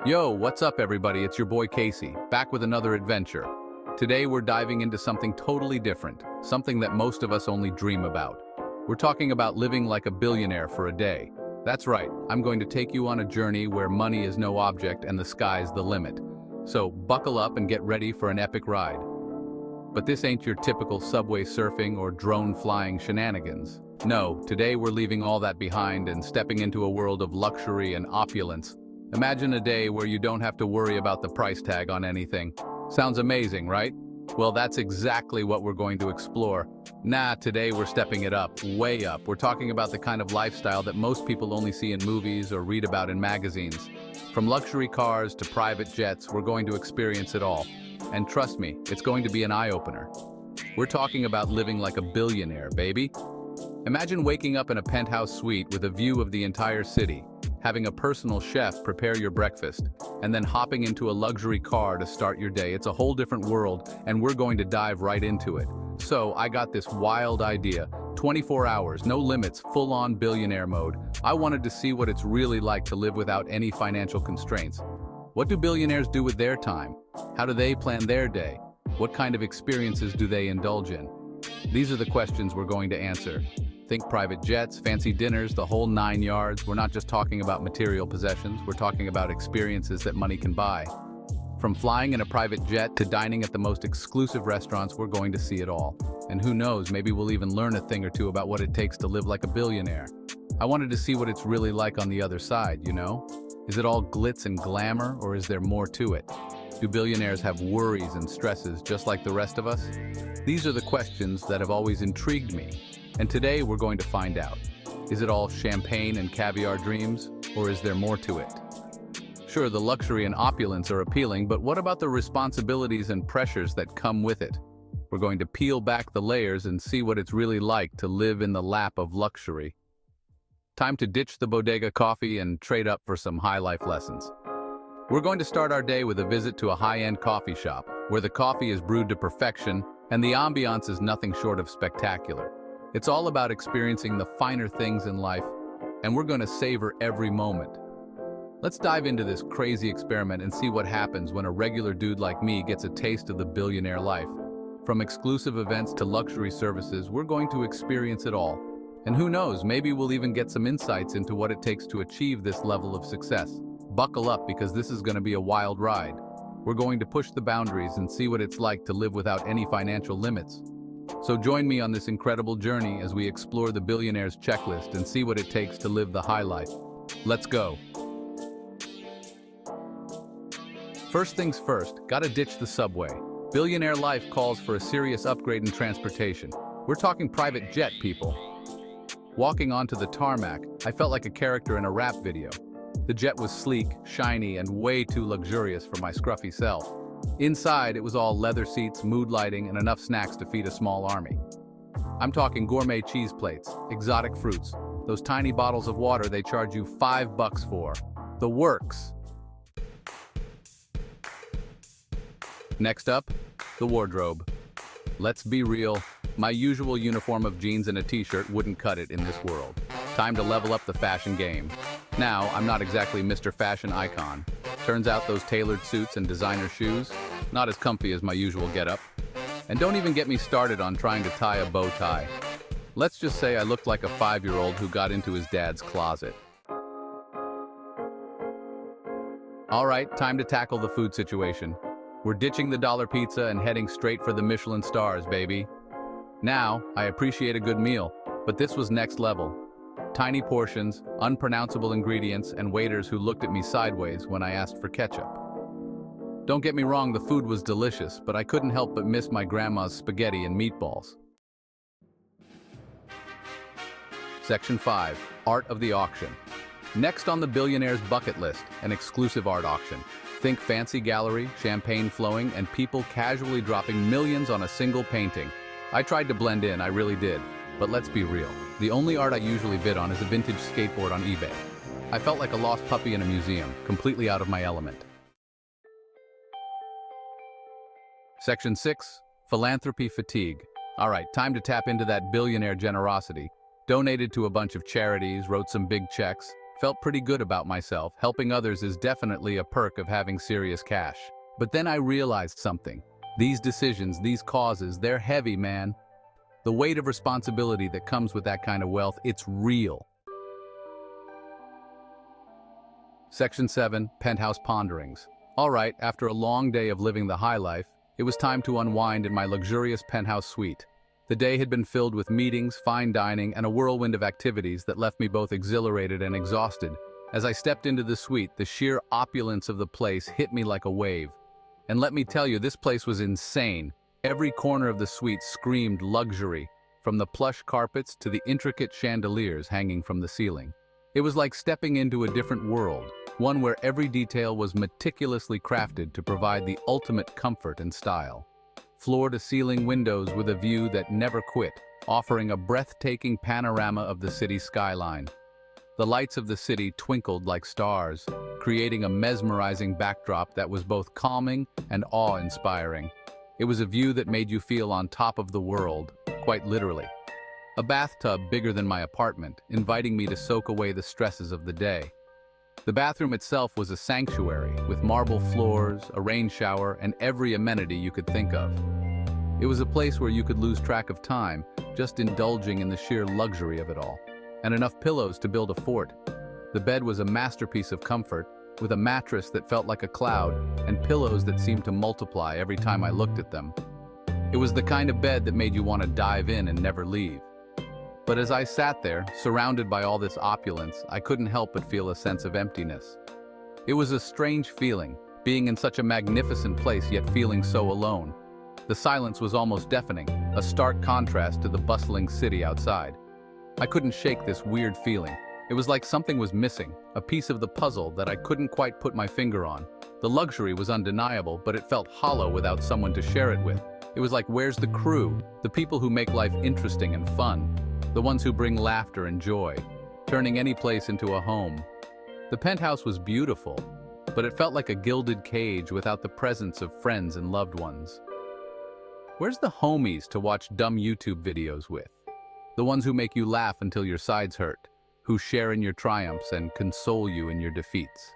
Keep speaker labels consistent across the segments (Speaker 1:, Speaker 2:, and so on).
Speaker 1: Yo, what's up everybody? It's your boy Casey, back with another adventure. Today we're diving into something totally different, something that most of us only dream about. We're talking about living like a billionaire for a day. That's right, I'm going to take you on a journey where money is no object and the sky's the limit. So buckle up and get ready for an epic ride. But this ain't your typical subway surfing or drone flying shenanigans. No, today we're leaving all that behind and stepping into a world of luxury and opulence. Imagine a day where you don't have to worry about the price tag on anything. Sounds amazing, right? Well, that's exactly what we're going to explore. Today we're stepping it up, way up. We're talking about the kind of lifestyle that most people only see in movies or read about in magazines. From luxury cars to private jets, we're going to experience it all. And trust me, it's going to be an eye-opener. We're talking about living like a billionaire, baby. Imagine waking up in a penthouse suite with a view of the entire city, having a personal chef prepare your breakfast, and then hopping into a luxury car to start your day. It's a whole different world, and we're going to dive right into it. So I got this wild idea. 24 hours, no limits, full-on billionaire mode. I wanted to see what it's really like to live without any financial constraints. What do billionaires do with their time? How do they plan their day? What kind of experiences do they indulge in? These are the questions we're going to answer. Think private jets, fancy dinners, the whole 9 yards. We're not just talking about material possessions, we're talking about experiences that money can buy. From flying in a private jet to dining at the most exclusive restaurants, we're going to see it all. And who knows, maybe we'll even learn a thing or two about what it takes to live like a billionaire. I wanted to see what it's really like on the other side, you know? Is it all glitz and glamour, or is there more to it? Do billionaires have worries and stresses just like the rest of us? These are the questions that have always intrigued me. And today we're going to find out. Is it all champagne and caviar dreams, or is there more to it? Sure, the luxury and opulence are appealing, but what about the responsibilities and pressures that come with it? We're going to peel back the layers and see what it's really like to live in the lap of luxury. Time to ditch the bodega coffee and trade up for some high life lessons. We're going to start our day with a visit to a high-end coffee shop, where the coffee is brewed to perfection and the ambiance is nothing short of spectacular. It's all about experiencing the finer things in life, and we're going to savor every moment. Let's dive into this crazy experiment and see what happens when a regular dude like me gets a taste of the billionaire life. From exclusive events to luxury services, we're going to experience it all. And who knows, maybe we'll even get some insights into what it takes to achieve this level of success. Buckle up because this is going to be a wild ride. We're going to push the boundaries and see what it's like to live without any financial limits. So join me on this incredible journey as we explore the billionaire's checklist and see what it takes to live the high life. Let's go. First things first, gotta ditch the subway. Billionaire life calls for a serious upgrade in transportation. We're talking private jet, people. Walking onto the tarmac, I felt like a character in a rap video. The jet was sleek, shiny, and way too luxurious for my scruffy self. Inside, it was all leather seats, mood lighting, and enough snacks to feed a small army. I'm talking gourmet cheese plates, exotic fruits, those tiny bottles of water they charge you $5 for. The works. Next up, the wardrobe. Let's be real, my usual uniform of jeans and a t-shirt wouldn't cut it in this world. Time to level up the fashion game. Now, I'm not exactly Mr. Fashion Icon. Turns out those tailored suits and designer shoes, not as comfy as my usual getup. And don't even get me started on trying to tie a bow tie. Let's just say I looked like a 5-year-old who got into his dad's closet. All right, time to tackle the food situation. We're ditching the dollar pizza and heading straight for the Michelin stars, baby. Now, I appreciate a good meal, but this was next level. Tiny portions, unpronounceable ingredients, and waiters who looked at me sideways when I asked for ketchup. Don't get me wrong, the food was delicious, but I couldn't help but miss my grandma's spaghetti and meatballs. Section 5. Art of the auction. Next on the billionaire's bucket list, an exclusive art auction. Think fancy gallery, champagne flowing, and people casually dropping millions on a single painting. I tried to blend in, I really did. But let's be real. The only art I usually bid on is a vintage skateboard on eBay. I felt like a lost puppy in a museum, completely out of my element. Section 6. Philanthropy Fatigue. All right, time to tap into that billionaire generosity. Donated to a bunch of charities, wrote some big checks, Felt pretty good about myself. Helping others is definitely a perk of having serious cash. But then I realized something. These decisions, these causes, they're heavy, man. The weight of responsibility that comes with that kind of wealth, it's real. Section 7, Penthouse Ponderings. All right, after a long day of living the high life, it was time to unwind in my luxurious penthouse suite. The day had been filled with meetings, fine dining, and a whirlwind of activities that left me both exhilarated and exhausted. As I stepped into the suite, the sheer opulence of the place hit me like a wave. And let me tell you, this place was insane. Every corner of the suite screamed luxury, from the plush carpets to the intricate chandeliers hanging from the ceiling. It was like stepping into a different world, one where every detail was meticulously crafted to provide the ultimate comfort and style. Floor-to-ceiling windows with a view that never quit, offering a breathtaking panorama of the city's skyline. The lights of the city twinkled like stars, creating a mesmerizing backdrop that was both calming and awe-inspiring. It was a view that made you feel on top of the world, quite literally. A bathtub bigger than my apartment, inviting me to soak away the stresses of the day. The bathroom itself was a sanctuary, with marble floors, a rain shower, and every amenity you could think of. It was a place where you could lose track of time, just indulging in the sheer luxury of it all. And enough pillows to build a fort. The bed was a masterpiece of comfort, with a mattress that felt like a cloud, and pillows that seemed to multiply every time I looked at them. It was the kind of bed that made you want to dive in and never leave. But as I sat there, surrounded by all this opulence, I couldn't help but feel a sense of emptiness. It was a strange feeling, being in such a magnificent place yet feeling so alone. The silence was almost deafening, a stark contrast to the bustling city outside. I couldn't shake this weird feeling. It was like something was missing, a piece of the puzzle that I couldn't quite put my finger on. The luxury was undeniable, but it felt hollow without someone to share it with. It was like, where's the crew? The people who make life interesting and fun. The ones who bring laughter and joy, turning any place into a home. The penthouse was beautiful, but it felt like a gilded cage without the presence of friends and loved ones. Where's the homies to watch dumb YouTube videos with? The ones who make you laugh until your sides hurt, who share in your triumphs and console you in your defeats.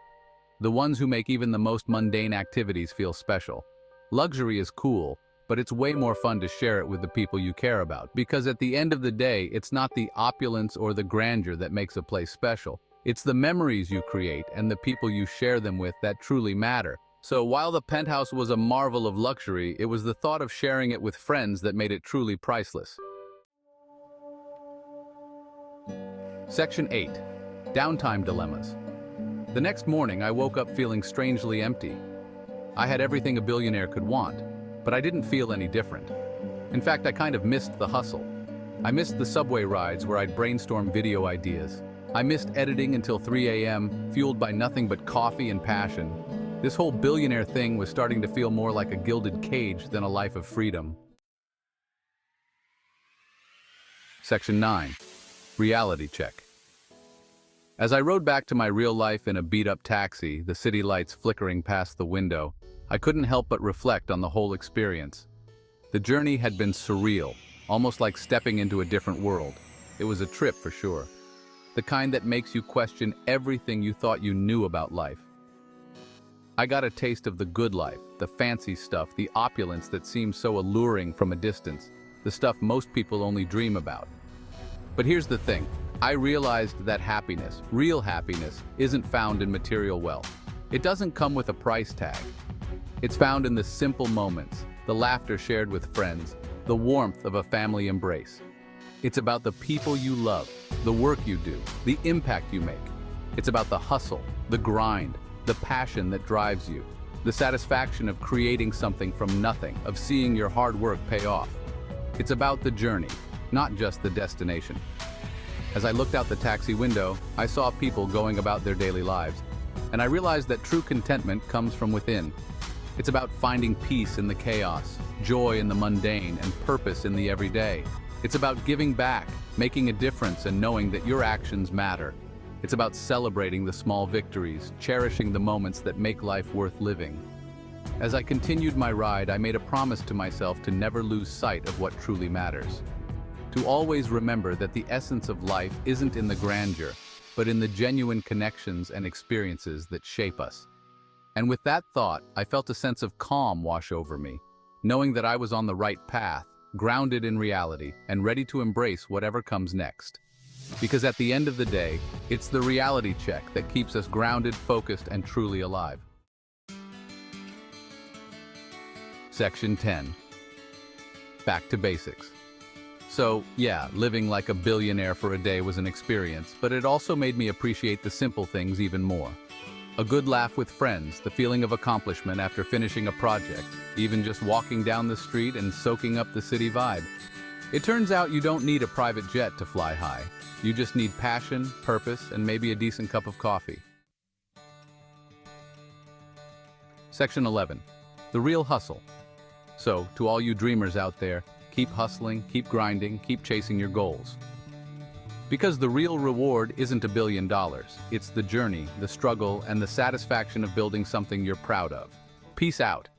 Speaker 1: The ones who make even the most mundane activities feel special. Luxury is cool, but it's way more fun to share it with the people you care about, because at the end of the day, it's not the opulence or the grandeur that makes a place special. It's the memories you create and the people you share them with that truly matter. So while the penthouse was a marvel of luxury, it was the thought of sharing it with friends that made it truly priceless. Section 8. Downtime Dilemmas. The next morning, I woke up feeling strangely empty. I had everything a billionaire could want, but I didn't feel any different. In fact, I kind of missed the hustle. I missed the subway rides where I'd brainstorm video ideas. I missed editing until 3 a.m., fueled by nothing but coffee and passion. This whole billionaire thing was starting to feel more like a gilded cage than a life of freedom. Section 9. Reality Check. As I rode back to my real life in a beat-up taxi, the city lights flickering past the window, I couldn't help but reflect on the whole experience. The journey had been surreal, almost like stepping into a different world. It was a trip for sure. The kind that makes you question everything you thought you knew about life. I got a taste of the good life, the fancy stuff, the opulence that seems so alluring from a distance, the stuff most people only dream about. But here's the thing, I realized that happiness, real happiness, isn't found in material wealth. It doesn't come with a price tag. It's found in the simple moments, the laughter shared with friends, the warmth of a family embrace. It's about the people you love, the work you do, the impact you make. It's about the hustle, the grind, the passion that drives you, the satisfaction of creating something from nothing, of seeing your hard work pay off. It's about the journey, not just the destination. As I looked out the taxi window, I saw people going about their daily lives, and I realized that true contentment comes from within. It's about finding peace in the chaos, joy in the mundane, and purpose in the everyday. It's about giving back, making a difference, and knowing that your actions matter. It's about celebrating the small victories, cherishing the moments that make life worth living. As I continued my ride, I made a promise to myself to never lose sight of what truly matters. To always remember that the essence of life isn't in the grandeur, but in the genuine connections and experiences that shape us. And with that thought, I felt a sense of calm wash over me, knowing that I was on the right path, grounded in reality, and ready to embrace whatever comes next. Because at the end of the day, it's the reality check that keeps us grounded, focused, and truly alive. Section 10. Back to basics. So, yeah, living like a billionaire for a day was an experience, but it also made me appreciate the simple things even more. A good laugh with friends, the feeling of accomplishment after finishing a project, even just walking down the street and soaking up the city vibe. It turns out you don't need a private jet to fly high. You just need passion, purpose, and maybe a decent cup of coffee. Section 11. The real hustle. So, to all you dreamers out there, keep hustling, keep grinding, keep chasing your goals. Because the real reward isn't $1 billion. It's the journey, the struggle, and the satisfaction of building something you're proud of. Peace out.